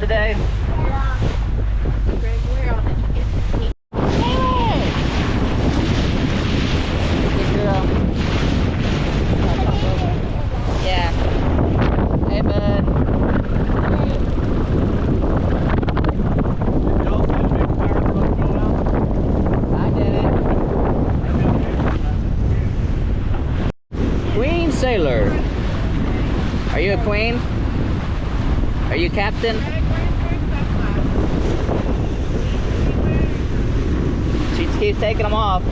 today? Yeah. Greg, where all did you get the heat? Good girl. Yeah. Hey, bud. I get it. Queen Sailor. Are you a queen? Are you captain? She keeps taking them off.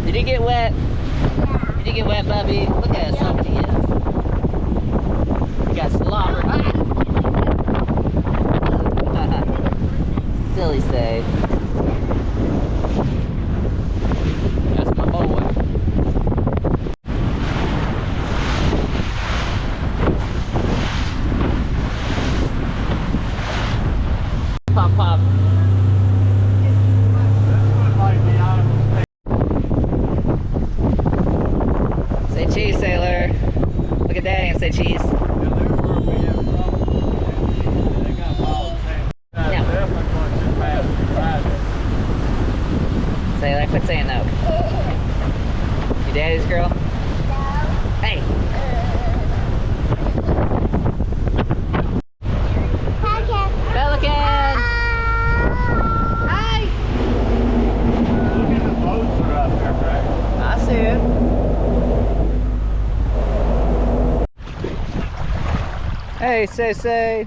Did you get wet? Yeah. Did you get wet, Bubby? Look at how soft he is. You got slobber. Silly say. That's my boy. Pop, pop. Say cheese, sailor. Look at Daddy and say cheese. Sailor, quit saying no. You Daddy's girl? Hey! Pelican! Hi! I see it. Hey, say.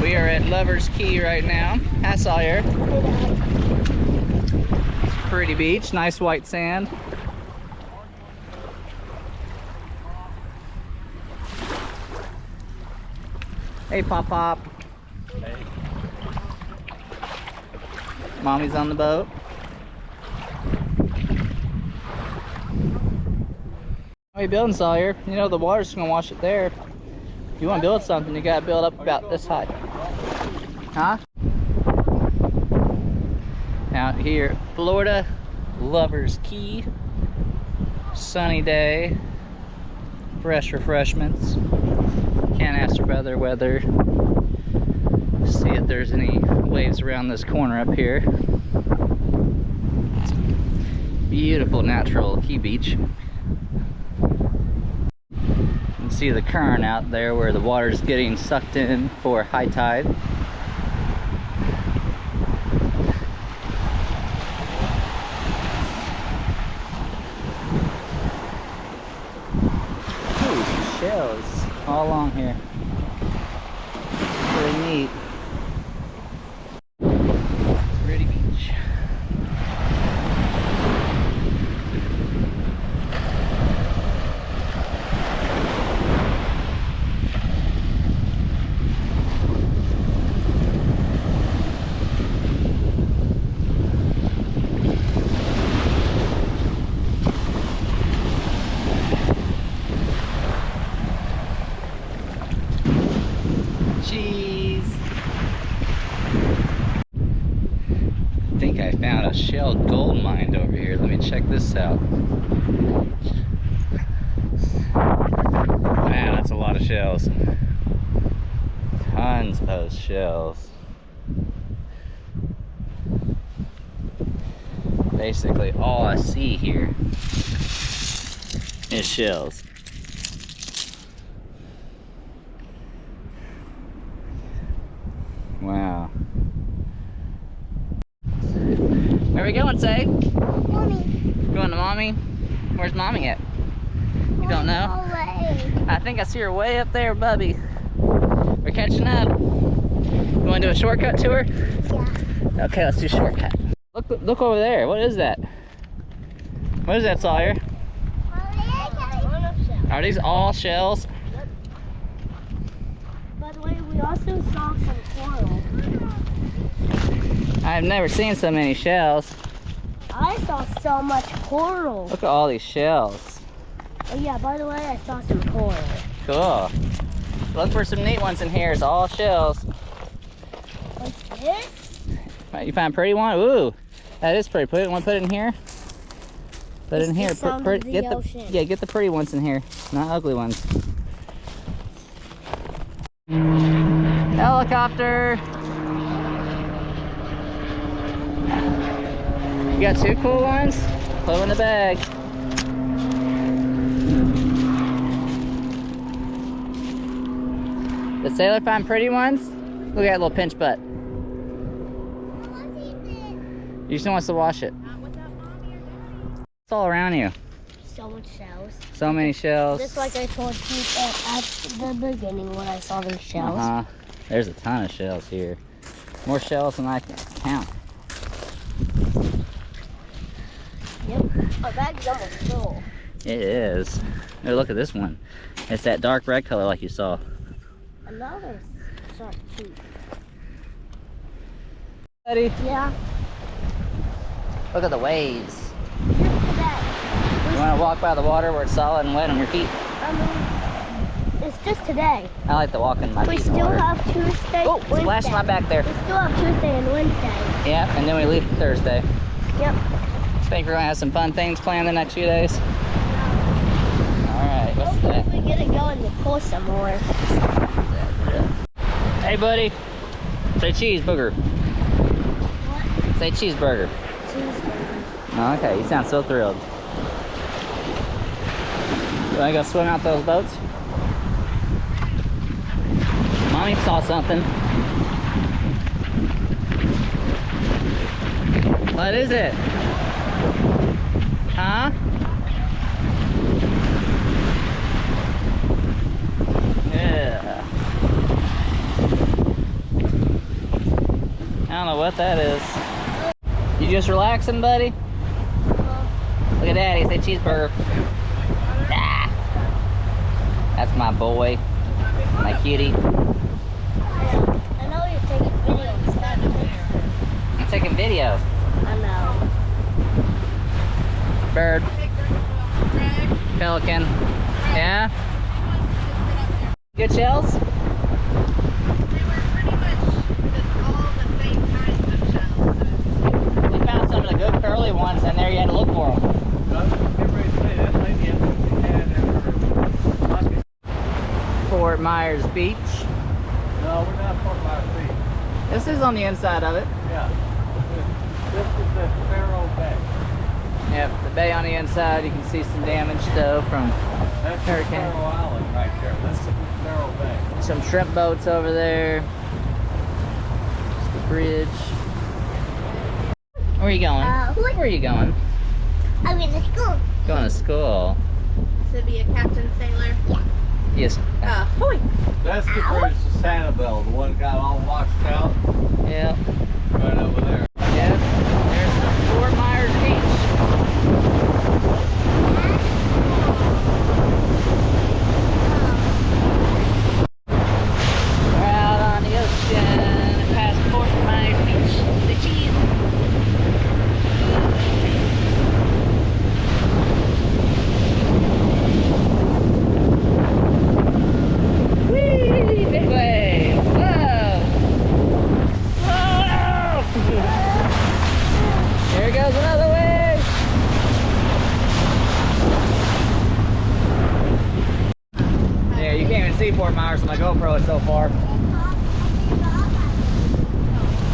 We are at Lover's Key right now. Hi, Sawyer. Pretty beach, nice white sand. Hey, Pop Pop. Hey. Mommy's on the boat. What are you building, Sawyer? You know the water's gonna wash it there. If you want to build something, you gotta build up about this high. Huh? Out here, Florida, Lover's Key. Sunny day. Fresh refreshments. Can't ask for better weather. See if there's any waves around this corner up here. It's beautiful natural Key Beach. You can see the current out there where the water's getting sucked in for high tide. Ooh, shells all along here. Pretty neat. Pretty beach. Cheese. I think I found a shell gold mine over here. Let me check this out. Wow, that's a lot of shells. Tons of shells. Basically all I see here is shells. Wow. Where are we going, Say? Mommy. Going to Mommy? Where's Mommy at? You don't know? I think I see her way up there, Bubby. We're catching up. You want to do a shortcut to her? Yeah. Okay, let's do shortcut. Look over there. What is that? What is that, Sawyer? Are these all shells? By the way, we also saw some coral. I've never seen so many shells. I saw so much coral. Look at all these shells. Oh yeah, by the way, I saw some coral. Cool. Look for some neat ones in here. It's all shells. Like this? You find a pretty one? Ooh. That is pretty. Want to put it in here? Put it in here. Get the pretty ones in here, not ugly ones. Helicopter. You got 2 cool ones? Put them in the bag. Did Sailor find pretty ones? Look at that little pinch butt. You just wants to wash it. It's all around you. So much shells. So many shells. Just like I told you at the beginning when I saw these shells. There's a ton of shells here. More shells than I can count. Yep. Our bag's almost full. It is. Oh, look at this one. It's that dark red color like you saw. Another shark too. Ready? Yeah. Look at the waves. Just today. You want to walk by the water where it's solid and wet on your feet? It's just today. I like to walk in my We feet in still water. have Tuesday, Oh, Wednesday. splash my back there. We still have Tuesday and Wednesday. Yeah, and then we leave Thursday. Yep. I think we're going to have some fun things planned the next few days. Alright, what's Hopefully that? we get to go in the pool some more. Hey, buddy. Say cheeseburger. What? Say cheeseburger. Tuesday. Oh, okay, you sound so thrilled. You want to go swim out those boats? Mommy saw something. What is it? Huh? Yeah. I don't know what that is. You just relaxing, buddy? Look at Daddy, say cheeseburger. Ah. That's my boy, my cutie. I know you're taking videos. I'm taking video. I know. Bird. Pelican. Yeah? Good shells? We found some of the good curly ones in there. You had to look for them. Fort Myers Beach. No, we're not Fort Myers Beach. This is on the inside of it. Yeah. This is the Sparrow Bay. Yep, the bay on the inside. You can see some damage though from That's Hurricane. Sparrow Island right there. That's the Sparrow Bay. some shrimp boats over there. Just the bridge. Where are you going? Where are you going? I'm in the school. Going to school. To be a captain sailor. Yes. Hoy. That's the bridge to Sanibel. The one got all washed out Yeah. right over there. Yep. There's Fort Myers Beach. We're out on the ocean past Fort Myers Beach. The cheese. Whee! Big wave. Whoa! Whoa! Here goes another wave. Yeah, you can't even see Fort Myers on my GoPro. It's so far.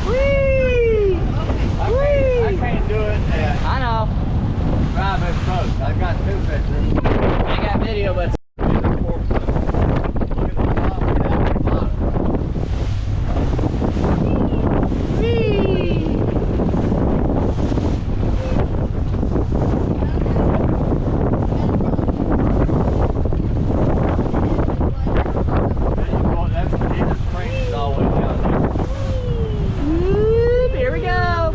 Whee! I can't do it at I know. private boats. I got two pictures. I got video, but Look at the bottom, down the bottom. whee! That's the deepest springs all the way down there. Whoop, here we go.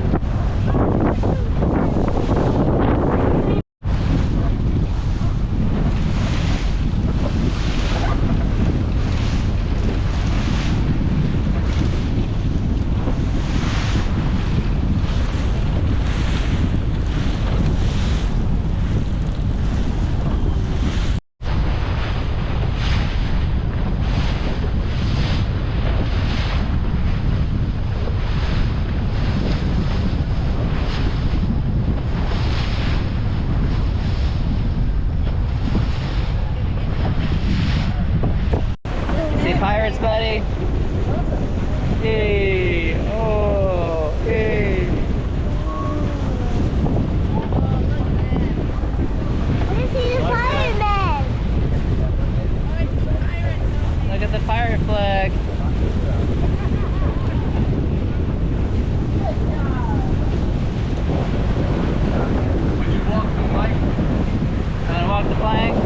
pirates, buddy. Hey, oh, hey. What is he, the fireman? Look at the pirate flag. Would you walk the plank? Wanna walk the plank?